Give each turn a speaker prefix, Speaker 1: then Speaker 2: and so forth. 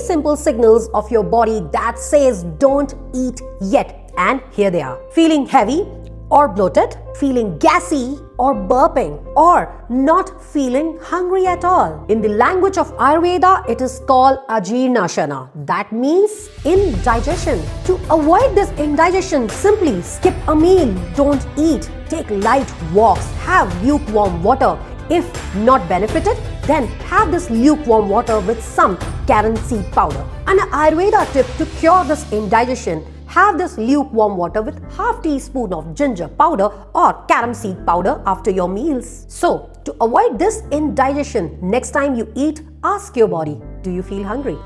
Speaker 1: simple signals of your body that says don't eat yet. And here they are. Feeling heavy or bloated, feeling gassy or burping, or not feeling hungry at all. In the language of Ayurveda, it is called ajirnashana. That means indigestion. To avoid this indigestion, simply skip a meal, don't eat, take light walks, have lukewarm water. If not benefited, then have this lukewarm water with some carom seed powder. And an Ayurveda tip to cure this indigestion: have this lukewarm water with half teaspoon of ginger powder or carom seed powder after your meals. So, to avoid this indigestion, next time you eat, ask your body, do you feel hungry?